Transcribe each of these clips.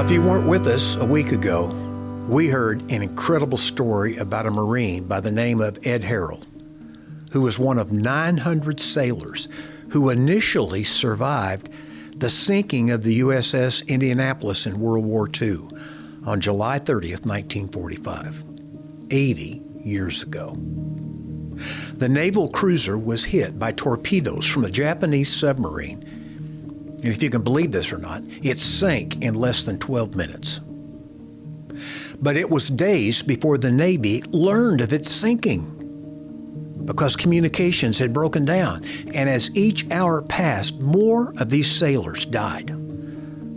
If you weren't with us a week ago, we heard an incredible story about a Marine by the name of Ed Harrell, who was one of 900 sailors who initially survived the sinking of the USS Indianapolis in World War II on July 30th, 1945, 80 years ago. The naval cruiser was hit by torpedoes from a Japanese submarine, and if you can believe this or not, it sank in less than 12 minutes. But it was days before the Navy learned of its sinking because communications had broken down. And as each hour passed, more of these sailors died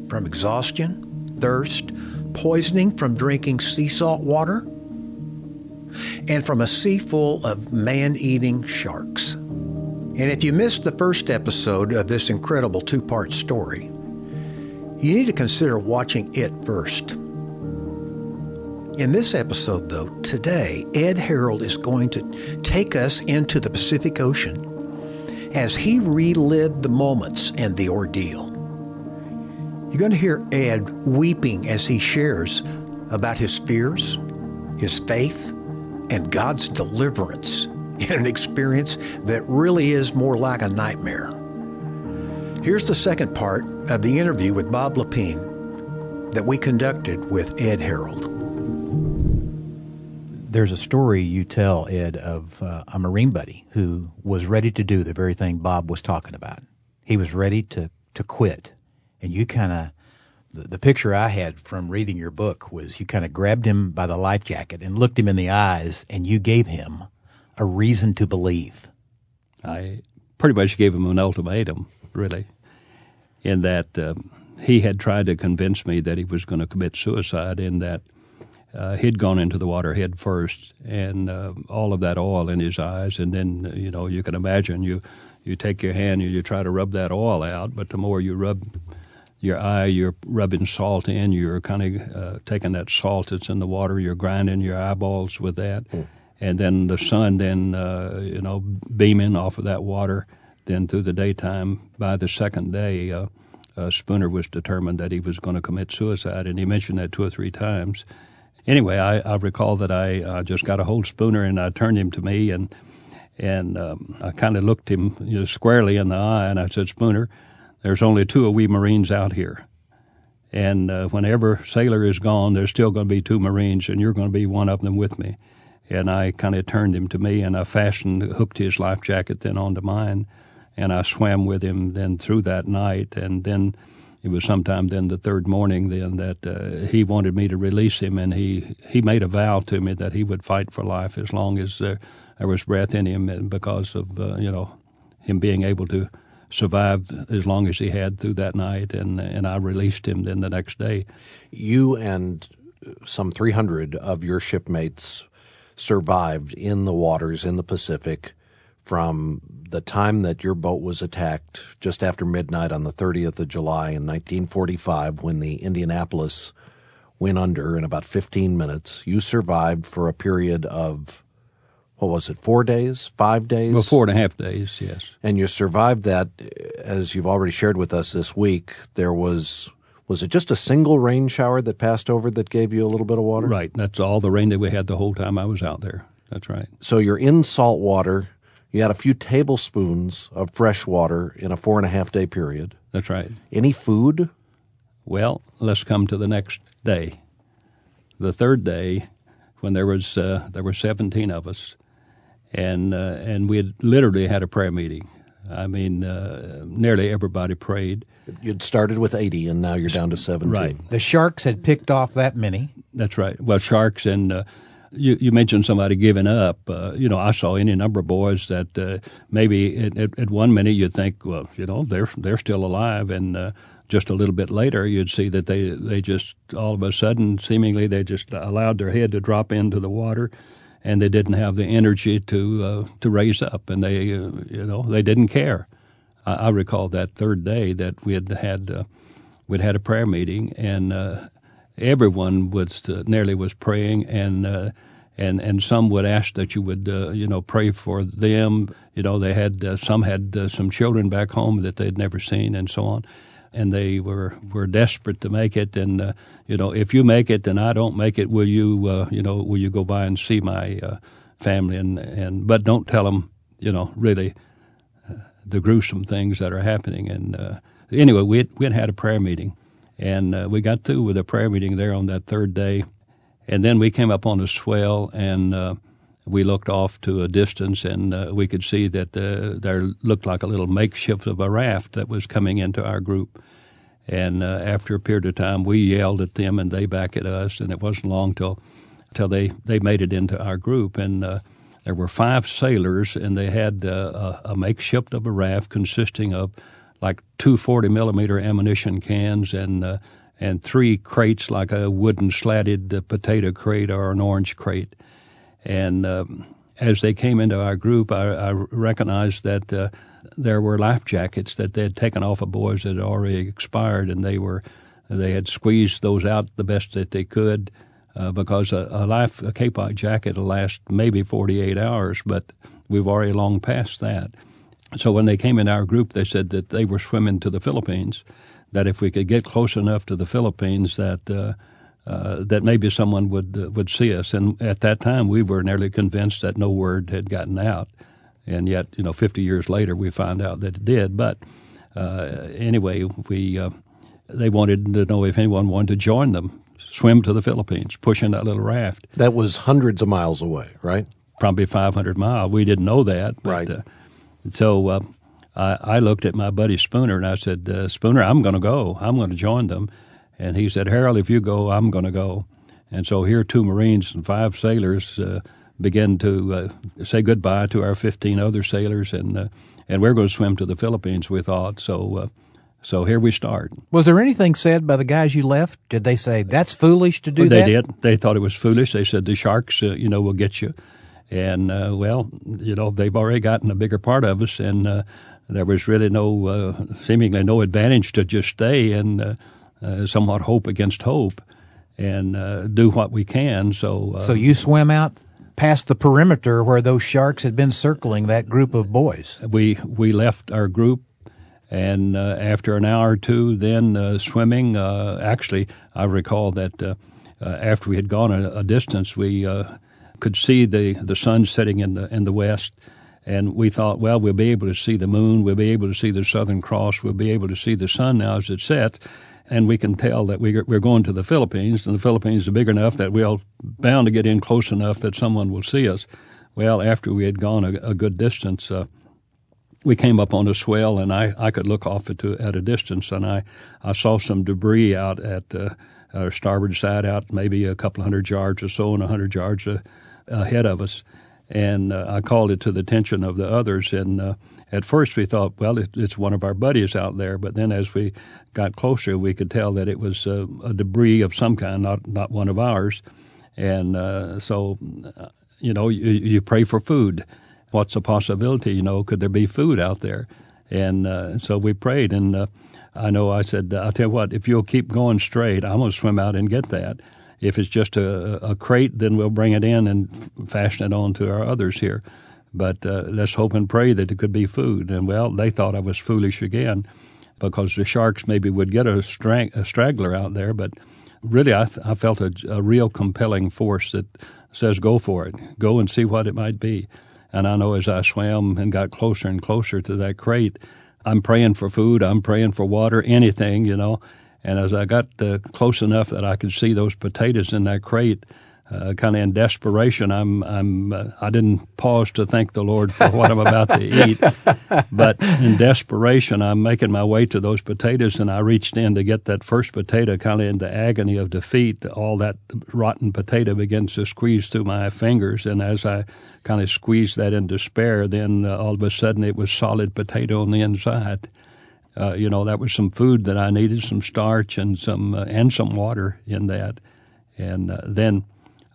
from exhaustion, thirst, poisoning from drinking sea salt water, and from a sea full of man-eating sharks. And if you missed the first episode of this incredible two-part story, you need to consider watching it first. In this episode, though, today, Ed Harrell is going to take us into the Pacific Ocean as he relived the moments and the ordeal. You're going to hear Ed weeping as he shares about his fears, his faith, and God's deliverance in an experience that really is more like a nightmare. Here's the second part of the interview with Bob Lepine that we conducted with Ed Harrell. There's a story you tell, Ed, of a Marine buddy who was ready to do the very thing Bob was talking about. He was ready to quit. And you kind of, the picture I had from reading your book was you kind of grabbed him by the life jacket and looked him in the eyes, and you gave him a reason to believe. I pretty much gave him an ultimatum, really, in that he had tried to convince me that he was going to commit suicide, in that he'd gone into the water head first, and all of that oil in his eyes, and then, you can imagine, you take your hand and you try to rub that oil out, but the more you rub your eye, you're rubbing salt in, you're kind of taking that salt that's in the water, you're grinding your eyeballs with that, and then the sun beaming off of that water. Then through the daytime, by the second day, Spooner was determined that he was going to commit suicide, and he mentioned that 2 or 3 times. Anyway, I recall that I just got a hold of Spooner and I turned him to me, and I kind of looked him squarely in the eye, and I said, "Spooner, there's only 2 of we Marines out here, and whenever sailor is gone, there's still going to be 2 Marines, and you're going to be one of them with me." And I kind of turned him to me, and I hooked his life jacket then onto mine, and I swam with him then through that night, and then it was sometime then the third morning then that he wanted me to release him, and he made a vow to me that he would fight for life as long as there was breath in him, and because of him being able to survive as long as he had through that night, and I released him then the next day. You and some 300 of your shipmates survived in the waters in the Pacific from the time that your boat was attacked just after midnight on the 30th of July in 1945, when the Indianapolis went under in about 15 minutes. You survived for a period of, 4 days, 5 days? Well, 4.5 days, yes. And you survived that, as you've already shared with us this week. There was it just a single rain shower that passed over that gave you a little bit of water? Right. That's all the rain that we had the whole time I was out there. That's right. So you're in salt water. You had a few tablespoons of fresh water in a 4.5 day period. That's right. Any food? Well, let's come to the next day. The third day, when there were 17 of us, and we had literally had a prayer meeting. I mean, nearly everybody prayed. You'd started with 80, and now you're down to 17. Right. The sharks had picked off that many. That's right. Well, sharks, and you mentioned somebody giving up. I saw any number of boys that maybe at 1 minute you'd think, well, they're still alive, and just a little bit later you'd see that they just all of a sudden, seemingly, they just allowed their head to drop into the water, and they didn't have the energy to raise up, and they didn't care. I recall that third day that we'd had a prayer meeting, and everyone nearly was praying, and some would ask that you would pray for them. They had some children back home that they'd never seen, and so on. and they were desperate to make it. And if you make it and I don't make it, will you go by and see my family? But don't tell them, really the gruesome things that are happening. And anyway, we had a prayer meeting, and we got through with a prayer meeting there on that third day, and then we came up on a swell, and we looked off to a distance, and we could see that there looked like a little makeshift of a raft that was coming into our group. And after a period of time, we yelled at them, and they back at us, and it wasn't long till they made it into our group. And there were 5 sailors, and they had a makeshift of a raft consisting of like 2 40-millimeter ammunition cans and 3 crates, like a wooden slatted potato crate or an orange crate. And as they came into our group, I recognized that there were life jackets that they had taken off of boys that had already expired, and they had squeezed those out the best that they could, because a K-Pot jacket will last maybe 48 hours, but we've already long past that. So when they came in our group, they said that they were swimming to the Philippines, that if we could get close enough to the Philippines that maybe someone would see us. And at that time, we were nearly convinced that no word had gotten out. And yet, 50 years later, we found out that it did. But anyway, they wanted to know if anyone wanted to join them, swim to the Philippines, pushing that little raft. That was hundreds of miles away, right? Probably 500 miles. We didn't know that. But, right. So I looked at my buddy Spooner, and I said, Spooner, I'm going to go. I'm going to join them. And he said, Harrell, if you go, I'm going to go. And so here 2 Marines and 5 sailors began to say goodbye to our 15 other sailors, and we're going to swim to the Philippines, we thought. So here we start. Was there anything said by the guys you left? Did they say, that's foolish to do that? They did. They thought it was foolish. They said, the sharks, will get you. And, they've already gotten a bigger part of us, and there was really seemingly no advantage to just stay and somewhat hope against hope and do what we can. So you swim out past the perimeter where those sharks had been circling that group of boys. We left our group, and after an hour or two then swimming, actually I recall that after we had gone a distance, we could see the sun setting in the west. And we thought, well, we'll be able to see the moon, we'll be able to see the Southern Cross, we'll be able to see the sun now as it sets, and we can tell that we're going to the Philippines, and the Philippines are big enough that we're bound to get in close enough that someone will see us. Well, after we had gone a good distance, we came up on a swell, and I could look off at a distance, and I saw some debris out at our starboard side, out maybe a couple hundred yards or so and 100 yards ahead of us. And I called it to the attention of the others, and at first we thought, well, it's one of our buddies out there, but then as we got closer, we could tell that it was a debris of some kind, not one of ours. And so you pray for food. What's a possibility? Could there be food out there? And so we prayed, and I said, I'll tell you what, if you'll keep going straight, I'm going to swim out and get that. If it's just a crate, then we'll bring it in and fashion it on to our others here. But let's hope and pray that it could be food. And, well, they thought I was foolish again because the sharks maybe would get a straggler out there. But really I felt a real compelling force that says go for it. Go and see what it might be. And I know as I swam and got closer and closer to that crate, I'm praying for food, I'm praying for water, anything, And as I got close enough that I could see those potatoes in that crate, kind of in desperation, I didn't pause to thank the Lord for what I'm about to eat, but in desperation, I'm making my way to those potatoes, and I reached in to get that first potato, kind of in the agony of defeat. All that rotten potato begins to squeeze through my fingers, and as I kind of squeezed that in despair, then all of a sudden it was solid potato on the inside. That was some food that I needed, some starch and some water in that. And then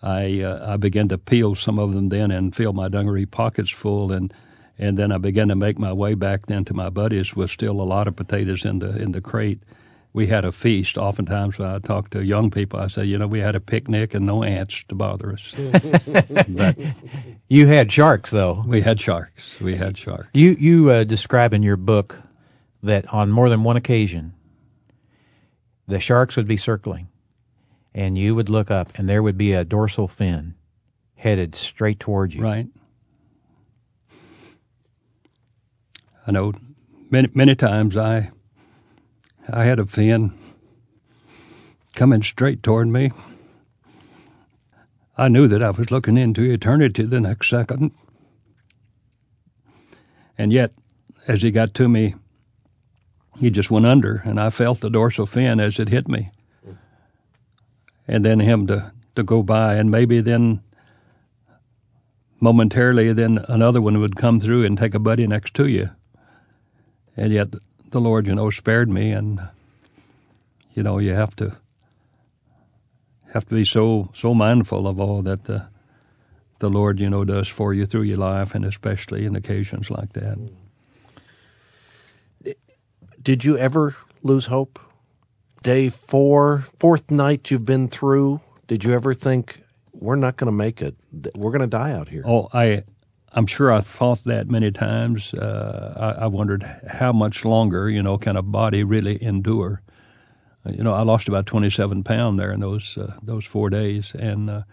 I began to peel some of them then and fill my dungaree pockets full. And then I began to make my way back then to my buddies with still a lot of potatoes in the crate. We had a feast. Oftentimes when I talk to young people, I say, we had a picnic and no ants to bother us. But you had sharks, though. We had sharks. You describe in your book that on more than one occasion the sharks would be circling, and you would look up, and there would be a dorsal fin headed straight towards you. Right. I know many times I had a fin coming straight toward me. I knew that I was looking into eternity the next second. And yet, as he got to me, he just went under, and I felt the dorsal fin as it hit me. And then him to go by, and maybe then momentarily then another one would come through and take a buddy next to you. And yet the Lord, spared me, and, you have to be so mindful of all that the Lord, does for you through your life, and especially in occasions like that. Did you ever lose hope? Day 4, fourth night you've been through, did you ever think, we're not going to make it, we're going to die out here? Oh, I'm sure I thought that many times. I wondered how much longer, can a body really endure? I lost about 27 pounds there in those 4 days, and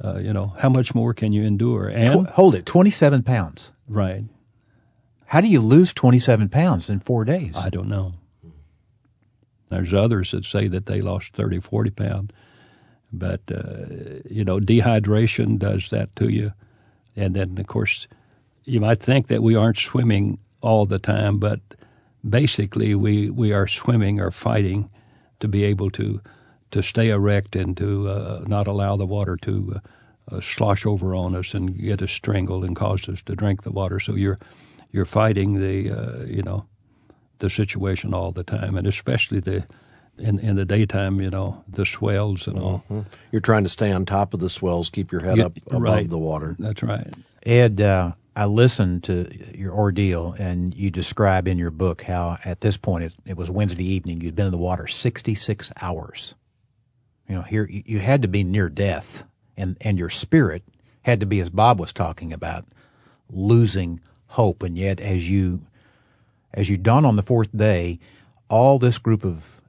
how much more can you endure? And hold it, 27 pounds. Right. How do you lose 27 pounds in 4 days? I don't know. There's others that say that they lost 30, 40 pounds. But, dehydration does that to you. And then, of course, you might think that we aren't swimming all the time, but basically we are swimming or fighting to be able to stay erect and to not allow the water to slosh over on us and get us strangled and cause us to drink the water. So you're fighting the situation all the time, and especially in the daytime, the swells and all. Mm-hmm. You're trying to stay on top of the swells, keep your head up above the water. That's right. Ed, I listened to your ordeal, and you describe in your book how at this point, it was Wednesday evening, you'd been in the water 66 hours. Here you had to be near death, and your spirit had to be, as Bob was talking about, losing hope. And yet as you dawn on the fourth day, all this group of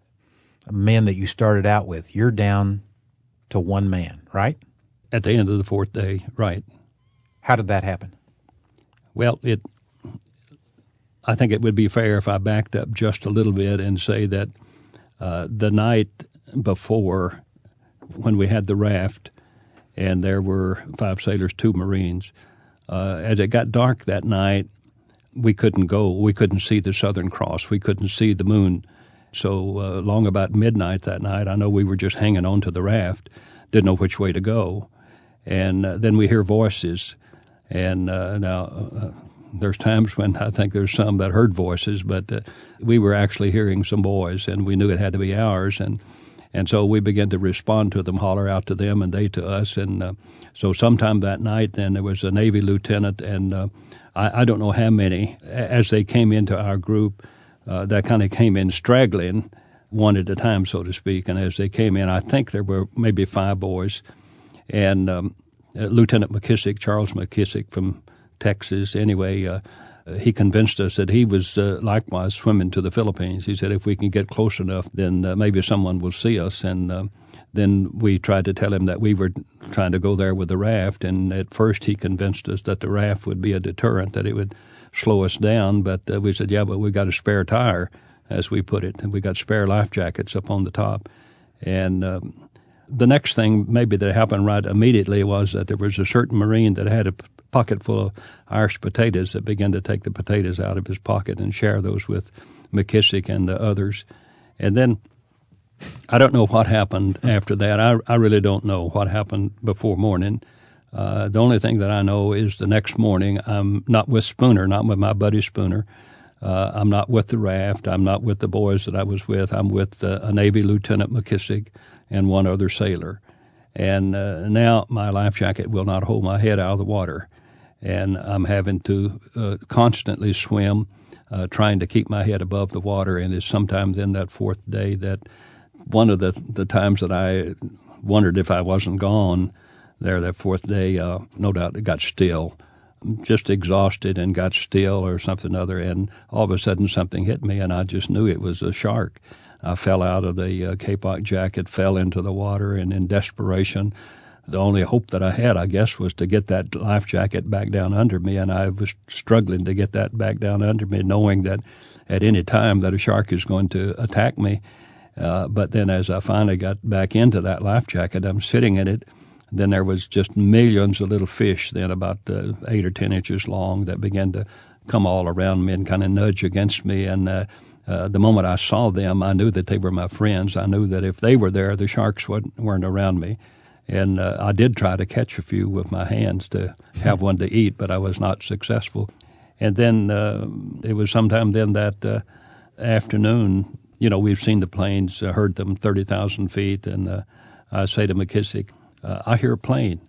men that you started out with, you're down to one man, right? At the end of the fourth day, right. How did that happen? Well, I think it would be fair if I backed up just a little bit and say that the night before, when we had the raft, and there were 5 sailors, 2 Marines, as it got dark that night, we couldn't go. We couldn't see the Southern Cross. We couldn't see the moon. So long about midnight that night, I know we were just hanging on to the raft, didn't know which way to go. And then we hear voices. And now there's times when I think there's some that heard voices, but we were actually hearing some boys, and we knew it had to be ours. And so we began to respond to them, holler out to them, and they to us. And so sometime that night, then there was a Navy lieutenant, and I don't know how many, as they came into our group, that kind of came in straggling, one at a time, so to speak. And as they came in, I think there were maybe 5 boys. And Lieutenant McKissick, Charles McKissick from Texas, anyway, he convinced us that he was likewise swimming to the Philippines. He said, if we can get close enough, then maybe someone will see us. And then we tried to tell him that we were trying to go there with the raft. And at first he convinced us that the raft would be a deterrent, that it would slow us down. But we said, yeah, but we got a spare tire, as we put it, and we got spare life jackets up on the top. And the next thing maybe that happened right immediately was that there was a certain Marine that had a pocket full of Irish potatoes that began to take the potatoes out of his pocket and share those with McKissick and the others. And then I don't know what happened after that. I really don't know what happened before morning. The only thing that I know is the next morning I'm not with Spooner, not with my buddy Spooner. I'm not with the raft. I'm not with the boys that I was with. I'm with a Navy Lieutenant McKissick and one other sailor. And now my life jacket will not hold my head out of the water. And I'm having to constantly swim, trying to keep my head above the water. And it's sometimes in that fourth day that one of the times that I wondered if I wasn't gone there that fourth day, no doubt it got still, just exhausted and got still or something other. And all of a sudden something hit me, and I just knew it was a shark. I fell out of the Kapok jacket, fell into the water, and in desperation, the only hope that I had, I guess, was to get that life jacket back down under me, and I was struggling to get that back down under me, knowing that at any time that a shark is going to attack me. But then as I finally got back into that life jacket, I'm sitting in it, then there was just millions of little fish, then about 8 or 10 inches long, that began to come all around me and kind of nudge against me. And the moment I saw them, I knew that they were my friends. I knew that if they were there, the sharks weren't around me. And I did try to catch a few with my hands to have one to eat, but I was not successful. And then it was sometime then that afternoon, we've seen the planes, heard them 30,000 feet, and I say to McKissick, I hear a plane.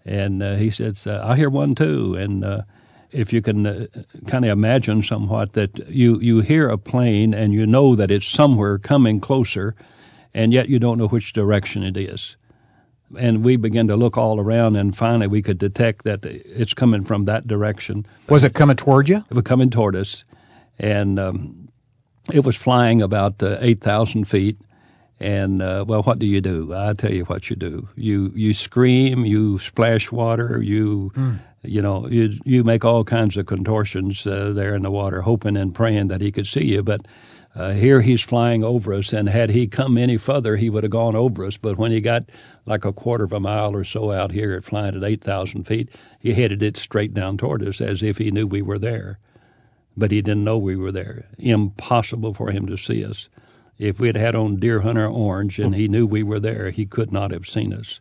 And he says, I hear one too. And if you can kind of imagine somewhat that you hear a plane and you know that it's somewhere coming closer, and yet you don't know which direction it is. And we began to look all around, and finally we could detect that it's coming from that direction. Was it coming toward you? It was coming toward us, and it was flying about 8,000 feet. And, well, what do? I tell you what you do. You scream, you splash water, you make all kinds of contortions there in the water, hoping and praying that he could see you. But here he's flying over us, and had he come any further, he would have gone over us. But when he got like a quarter of a mile or so out here, flying at 8,000 feet, he headed it straight down toward us as if he knew we were there. But he didn't know we were there. Impossible for him to see us. If we had had on Deer Hunter Orange and he knew we were there, he could not have seen us.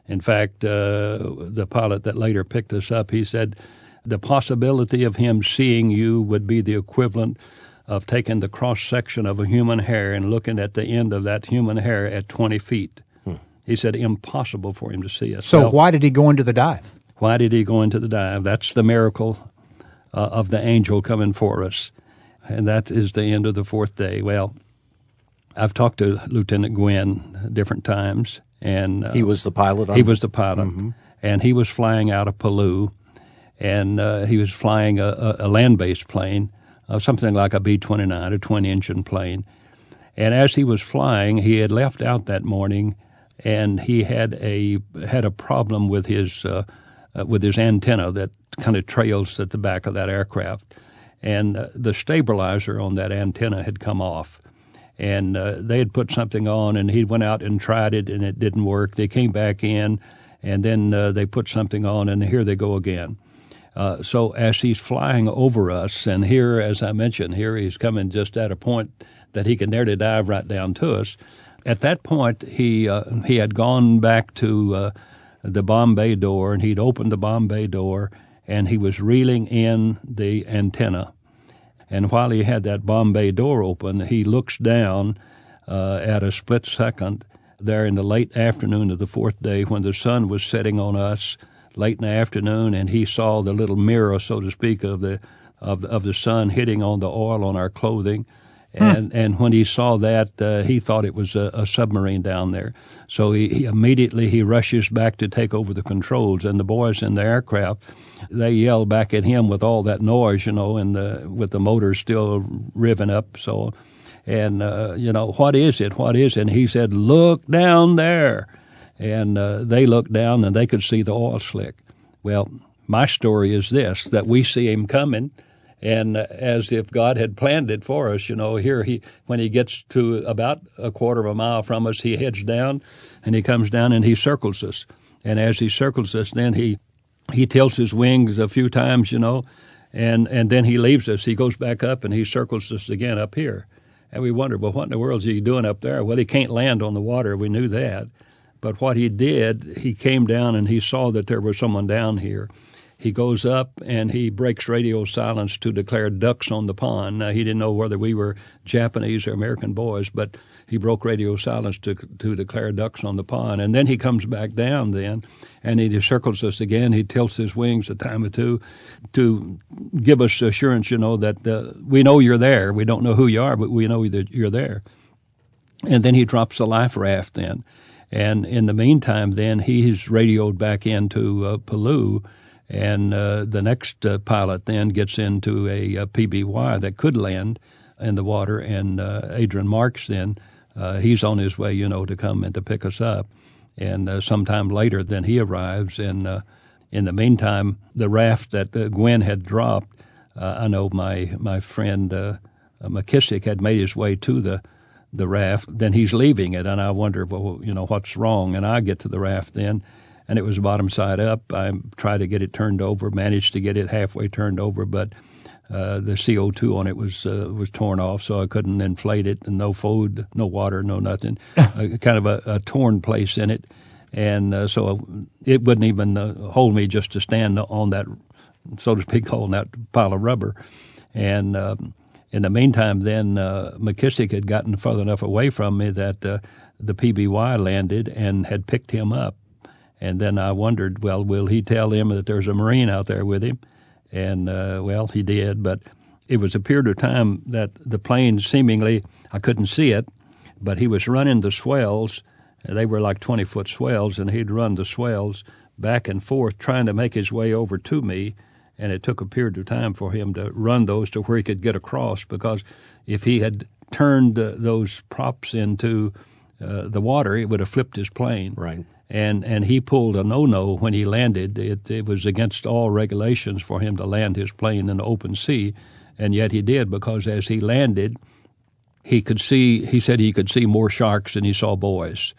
In fact, the pilot that later picked us up, he said the possibility of him seeing you would be the equivalent of taking the cross-section of a human hair and looking at the end of that human hair at 20 feet. He said impossible for him to see us. So why did he go into the dive? Why did he go into the dive? That's the miracle of the angel coming for us. And that is the end of the fourth day. Well, I've talked to Lieutenant Gwynn different times. And he was the pilot? He was the pilot. Mm-hmm. And he was flying out of Palau. And he was flying a land-based plane, something like a B-29, a twin-engine plane. And as he was flying, he had left out that morning, and he had a problem with his antenna that kind of trails at the back of that aircraft. And the stabilizer on that antenna had come off. And they had put something on, and he went out and tried it, and it didn't work. They came back in, and then they put something on, and here they go again. So as he's flying over us, and here, as I mentioned, here he's coming just at a point that he can nearly dive right down to us. At that point, he had gone back to the bomb bay door, and he'd opened the bomb bay door, and he was reeling in the antenna. And while he had that bomb bay door open, he looks down at a split second there in the late afternoon of the fourth day when the sun was setting on us late in the afternoon, and he saw the little mirror, so to speak, of the sun hitting on the oil on our clothing. And when he saw that, he thought it was a submarine down there. So he immediately rushes back to take over the controls, and the boys in the aircraft, they yell back at him with all that noise, and with the motors still revving up. So, and what is it? What is it? And he said, "Look down there." And they looked down, and they could see the oil slick. Well, my story is this: that we see him coming. And as if God had planned it for us, here when he gets to about a quarter of a mile from us, he heads down, and he comes down and he circles us. And as he circles us, then he tilts his wings a few times, and then he leaves us. He goes back up and he circles us again up here. And we wonder, well, what in the world is he doing up there? Well, he can't land on the water. We knew that. But what he did, he came down and he saw that there was someone down here. He goes up and he breaks radio silence to declare ducks on the pond. Now, he didn't know whether we were Japanese or American boys, but he broke radio silence to declare ducks on the pond. And then he comes back down then, and he circles us again. He tilts his wings a time or two to give us assurance, that we know you're there. We don't know who you are, but we know that you're there. And then he drops the life raft then. And in the meantime, then, he's radioed back into Palau. And the next pilot then gets into a PBY that could land in the water, and Adrian Marks then, he's on his way, to come and to pick us up. And sometime later, then he arrives, and in the meantime, the raft that Gwen had dropped, I know my friend McKissick had made his way to the raft. Then he's leaving it, and I wonder, well, what's wrong? And I get to the raft then, and it was bottom side up. I tried to get it turned over, managed to get it halfway turned over, but the CO2 on it was torn off, so I couldn't inflate it, and no food, no water, no nothing. Kind of a torn place in it. And so it wouldn't even hold me just to stand on that, so to speak, on that pile of rubber. And in the meantime, then McKissick had gotten far enough away from me that the PBY landed and had picked him up. And then I wondered, well, will he tell them that there's a Marine out there with him? And, well, he did. But it was a period of time that the plane seemingly, I couldn't see it, but he was running the swells. They were like 20-foot swells, and he'd run the swells back and forth trying to make his way over to me. And it took a period of time for him to run those to where he could get across, because if he had turned those props into the water, it would have flipped his plane. Right. And he pulled a no-no when he landed. It was against all regulations for him to land his plane in the open sea, and yet he did, because as he landed, he said he could see more sharks than he saw buoys.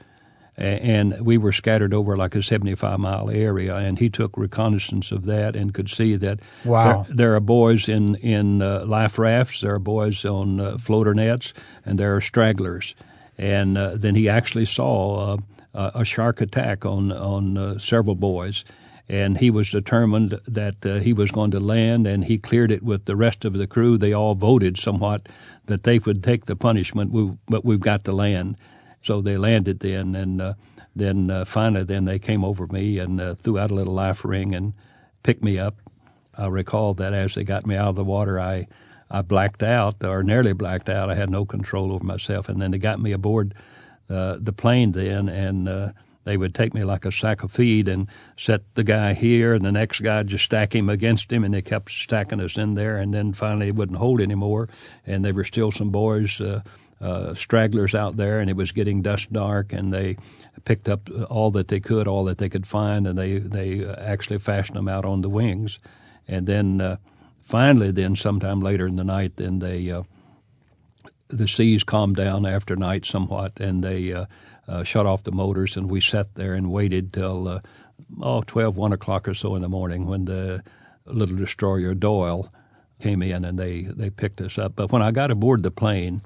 And we were scattered over like a 75-mile area, and he took reconnaissance of that and could see that there are buoys in life rafts, there are buoys on floater nets, and there are stragglers. And then he actually saw a shark attack on several buoys, and he was determined that he was going to land, and he cleared it with the rest of the crew. They all voted somewhat that they would take the punishment, but we've got to land. So they landed then, and then finally then they came over me and threw out a little life ring and picked me up. I recall that as they got me out of the water, I blacked out, or nearly blacked out. I had no control over myself, and then they got me aboard the plane then, and they would take me like a sack of feed and set the guy here, and the next guy just stack him against him, and they kept stacking us in there, and then finally it wouldn't hold anymore, and there were still some boys, stragglers out there, and it was getting dusk dark, and they picked up all that they could find, and they actually fastened them out on the wings. And then finally then sometime later in the night, then the seas calmed down after night somewhat, and they shut off the motors, and we sat there and waited till 1 o'clock or so in the morning, when the little destroyer Doyle came in, and they picked us up. But when I got aboard the plane,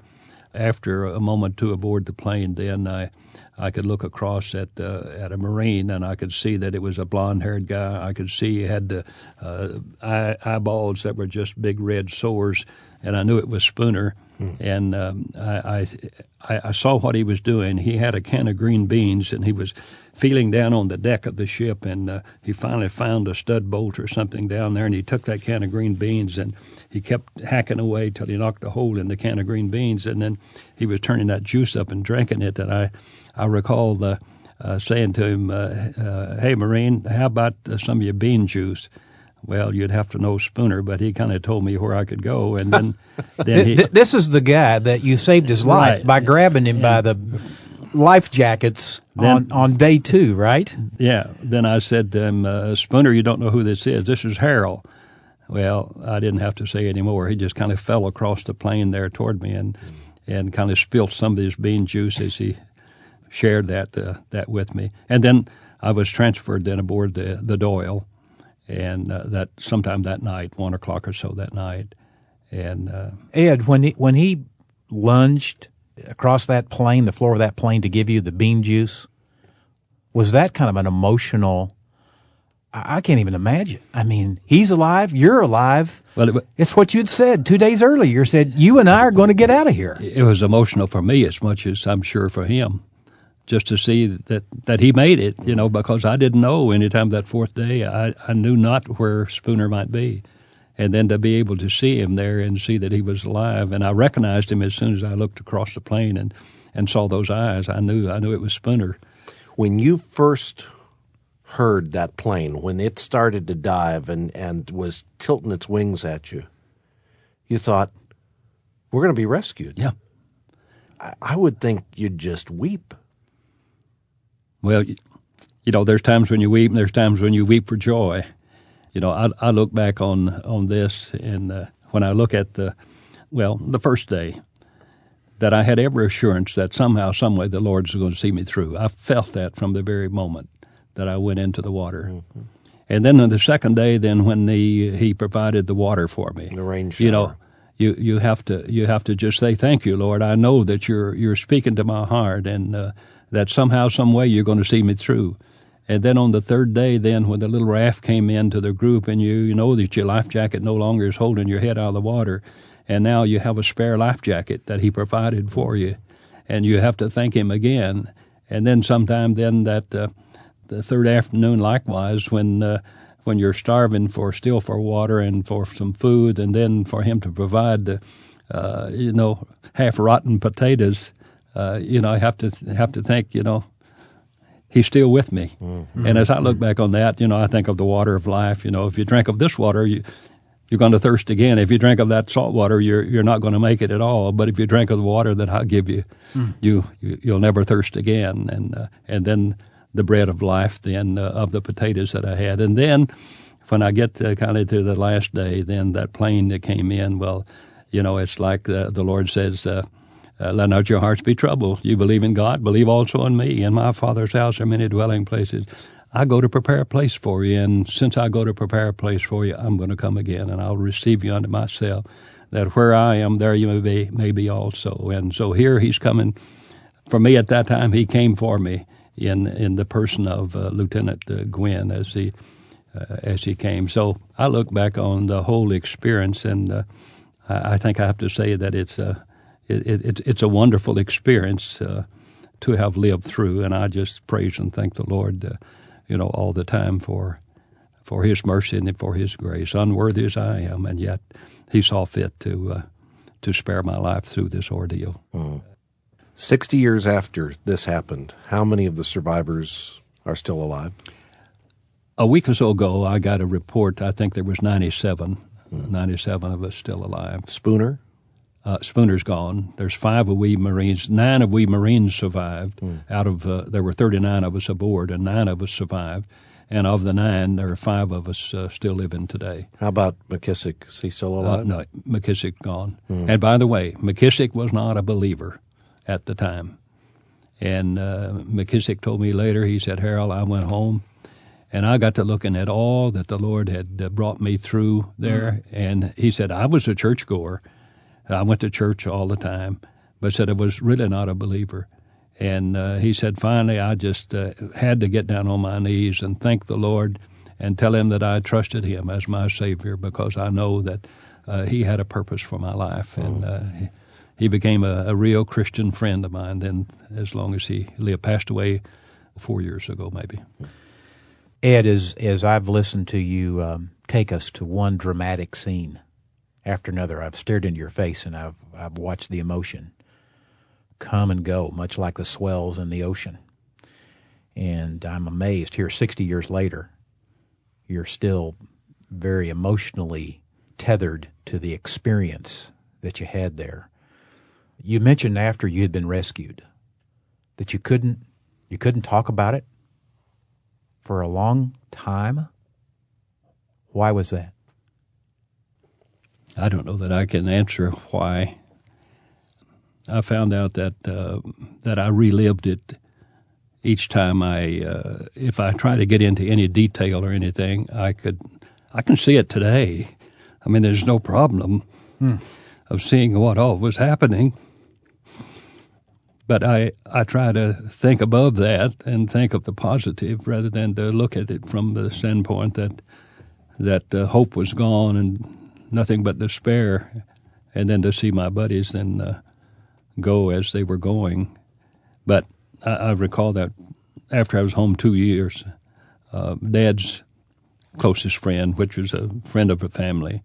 after a moment or two aboard the plane, then I could look across at a Marine, and I could see that it was a blonde-haired guy. I could see he had eyeballs that were just big red sores, and I knew it was Spooner. And I saw what he was doing. He had a can of green beans, and he was feeling down on the deck of the ship, and he finally found a stud bolt or something down there, and he took that can of green beans, and he kept hacking away till he knocked a hole in the can of green beans, and then he was turning that juice up and drinking it. And I recall saying to him, hey, Marine, how about some of your bean juice? Well, you'd have to know Spooner, but he kind of told me where I could go. And then this is the guy that you saved his life by grabbing him by the life jackets on day 2, right? Yeah. Then I said to him, Spooner, you don't know who this is. This is Harrell. Well, I didn't have to say any more. He just kind of fell across the plane there toward me and kind of spilt some of his bean juice as he shared that with me. And then I was transferred then aboard the Doyle. And that sometime that night, 1 o'clock or so that night, and Ed, when he lunged across that plane, the floor of that plane, to give you the bean juice, was that kind of an emotional? I can't even imagine. I mean, he's alive, you're alive. Well, it's what you'd said 2 days earlier. You said you and I are going to get out of here. It was emotional for me as much as I'm sure for him. Just to see that he made it, because I didn't know anytime that fourth day. I knew not where Spooner might be. And then to be able to see him there and see that he was alive, and I recognized him as soon as I looked across the plane and saw those eyes. I knew it was Spooner. When you first heard that plane, when it started to dive and was tilting its wings at you, you thought, We're going to be rescued. Yeah. I would think you'd just weep. Well, there's times when you weep, and there's times when you weep for joy. I look back on this, and when I look at the first day, that I had every assurance that somehow, some way, the Lord's going to see me through. I felt that from the very moment that I went into the water. Mm-hmm. And then on the second day, then when He provided the water for me, the rain shower. You have to just say, thank you, Lord. I know that you're speaking to my heart, and that somehow, some way, you're going to see me through. And then on the third day, then when the little raft came into the group, and you know that your life jacket no longer is holding your head out of the water, and now you have a spare life jacket that He provided for you, and you have to thank Him again. And then sometime then that the third afternoon, likewise, when you're starving for water and for some food, and then for Him to provide the half rotten potatoes, I have to think, He's still with me. Mm-hmm. And as I look back on that, I think of the water of life. If you drink of this water, you're going to thirst again. If you drink of that salt water, you're not going to make it at all. But if you drink of the water that I give you, you'll never thirst again. And then the bread of life, then of the potatoes that I had. And then when I get kind of to the last day, then that plane that came in, it's like the Lord says, let not your hearts be troubled. You believe in God, believe also in me. In my Father's house are many dwelling places. I go to prepare a place for you, and since I go to prepare a place for you, I'm going to come again, and I'll receive you unto myself, that where I am, there you may be also. And so here He's coming. For me at that time, He came for me in the person of Lieutenant Gwynn as he came. So I look back on the whole experience, and I think I have to say that it's a wonderful experience to have lived through, and I just praise and thank the Lord all the time for His mercy and for His grace. Unworthy as I am, and yet He saw fit to spare my life through this ordeal. 60 years after this happened, how many of the survivors are still alive? A week or so ago, I got a report. I think there was 97 of us still alive. Spooner? Spooner's gone. There's 5 of we Marines. 9 of we Marines survived. Out of there were 39 of us aboard, and 9 of us survived. And of the 9, there are 5 of us still living today. How about McKissick? Is he still alive? No, McKissick gone. And by the way, McKissick was not a believer at the time. And McKissick told me later, he said, Harrell, I went home, and I got to looking at all that the Lord had brought me through there. And he said, I was a churchgoer. I went to church all the time, but said I was really not a believer. And he said, finally, I just had to get down on my knees and thank the Lord and tell Him that I trusted Him as my Savior, because I know that He had a purpose for my life. And he became a real Christian friend of mine then, as long as he lived. Passed away 4 years ago, maybe. Ed, as I've listened to you take us to one dramatic scene after another, I've stared into your face and I've watched the emotion come and go, much like the swells in the ocean. And I'm amazed here 60 years later, you're still very emotionally tethered to the experience that you had there. You mentioned after you had been rescued that you couldn't talk about it for a long time. Why was that? I don't know that I can answer why. I found out that I relived it each time if I try to get into any detail or anything, I can see it today. I mean, there's no problem of seeing what all was happening. But I try to think above that and think of the positive rather than to look at it from the standpoint that hope was gone and nothing but despair, and then to see my buddies then go as they were going. But I recall that after I was home 2 years, Dad's closest friend, which was a friend of the family,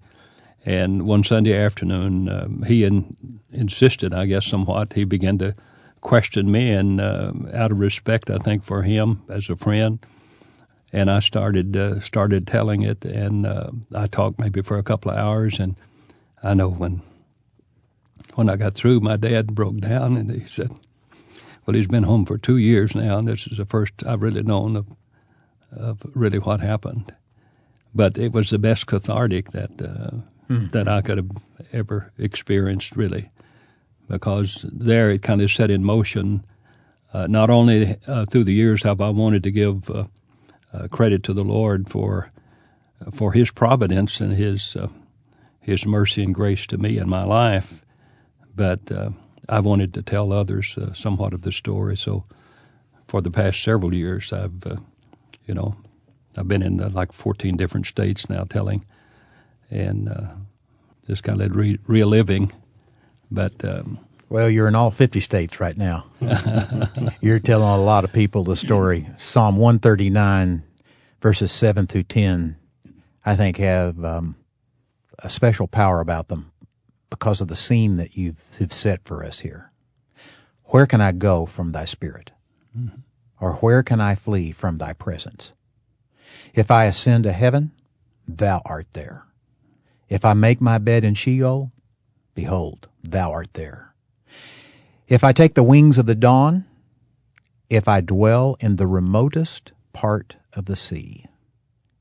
and one Sunday afternoon, he insisted, I guess, somewhat. He began to question me, and out of respect, I think, for him as a friend, and I started telling it, and I talked maybe for a couple of hours, and I know when when I got through, my dad broke down, and he said, well, he's been home for 2 years now, and this is the first I've really known of really what happened. But it was the best cathartic that I could have ever experienced, really, because there it kind of set in motion. Not only through the years have I wanted to give credit to the Lord for His providence and His mercy and grace to me in my life, but I wanted to tell others somewhat of the story. So, for the past several years, I've been in like 14 different states now telling, and just kind of reliving. But well, you're in all 50 states right now. You're telling a lot of people the story. Psalm 139, verses 7 through 10, I think have a special power about them because of the scene that you've set for us here. Where can I go from thy spirit? Mm-hmm. Or where can I flee from thy presence? If I ascend to heaven, thou art there. If I make my bed in Sheol, behold, thou art there. If I take the wings of the dawn, if I dwell in the remotest part of the sea,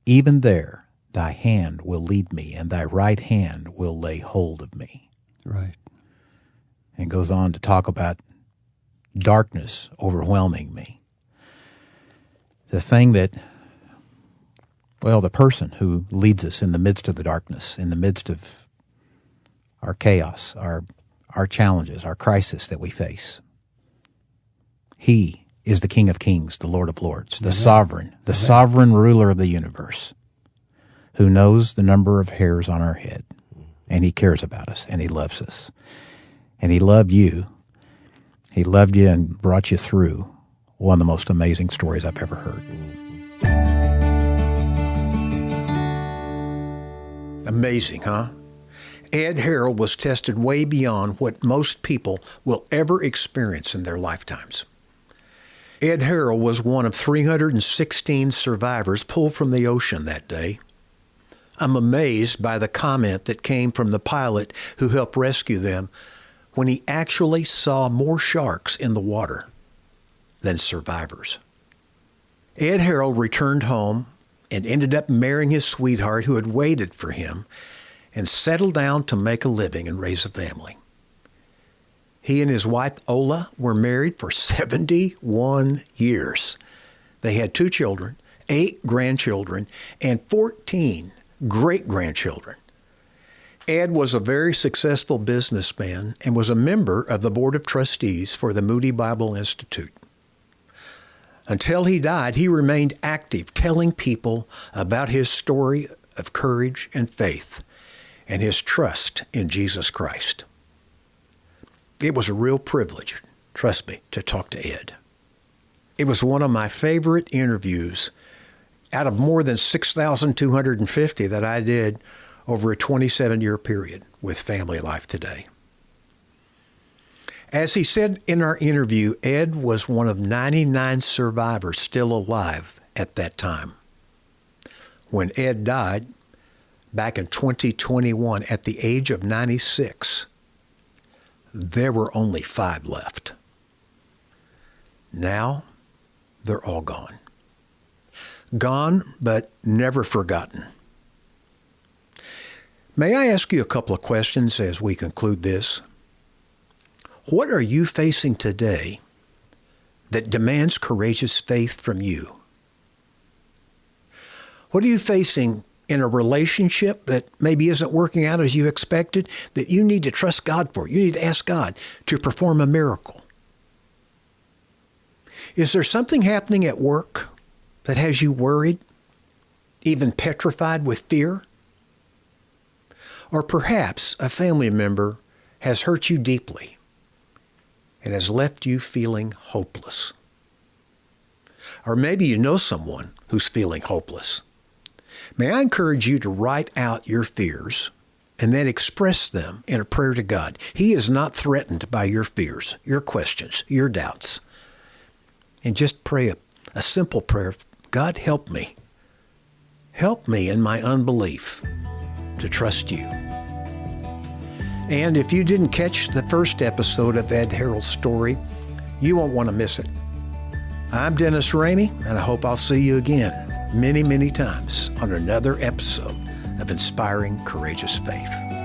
even there thy hand will lead me, and thy right hand will lay hold of me. Right. And goes on to talk about darkness overwhelming me. The thing that, well, the person who leads us in the midst of the darkness, in the midst of our chaos, our challenges, our crisis that we face. He is the King of Kings, the Lord of Lords, the sovereign ruler of the universe, who knows the number of hairs on our head, and He cares about us, and He loves us. And He loved you. He loved you and brought you through one of the most amazing stories I've ever heard. Amazing, huh? Ed Harrell was tested way beyond what most people will ever experience in their lifetimes. Ed Harrell was one of 316 survivors pulled from the ocean that day. I'm amazed by the comment that came from the pilot who helped rescue them when he actually saw more sharks in the water than survivors. Ed Harrell returned home and ended up marrying his sweetheart who had waited for him and settled down to make a living and raise a family. He and his wife, Ola, were married for 71 years. They had 2 children, 8 grandchildren, and 14 great-grandchildren. Ed was a very successful businessman and was a member of the Board of Trustees for the Moody Bible Institute. Until he died, he remained active, telling people about his story of courage and faith and his trust in Jesus Christ. It was a real privilege, trust me, to talk to Ed. It was one of my favorite interviews out of more than 6,250 that I did over a 27-year period with Family Life Today. As he said in our interview, Ed was one of 99 survivors still alive at that time. When Ed died back in 2021 at the age of 96, there were only 5 left. Now, they're all gone. Gone, but never forgotten. May I ask you a couple of questions as we conclude this? What are you facing today that demands courageous faith from you? What are you facing in a relationship that maybe isn't working out as you expected that you need to trust God for? You need to ask God to perform a miracle. Is there something happening at work that has you worried, even petrified with fear? Or perhaps a family member has hurt you deeply and has left you feeling hopeless. Or maybe you know someone who's feeling hopeless. May I encourage you to write out your fears and then express them in a prayer to God. He is not threatened by your fears, your questions, your doubts. And just pray a simple prayer. God, help me. Help me in my unbelief to trust you. And if you didn't catch the first episode of Ed Harrell's story, you won't want to miss it. I'm Dennis Ramey, and I hope I'll see you again many, many times on another episode of Inspiring Courageous Faith.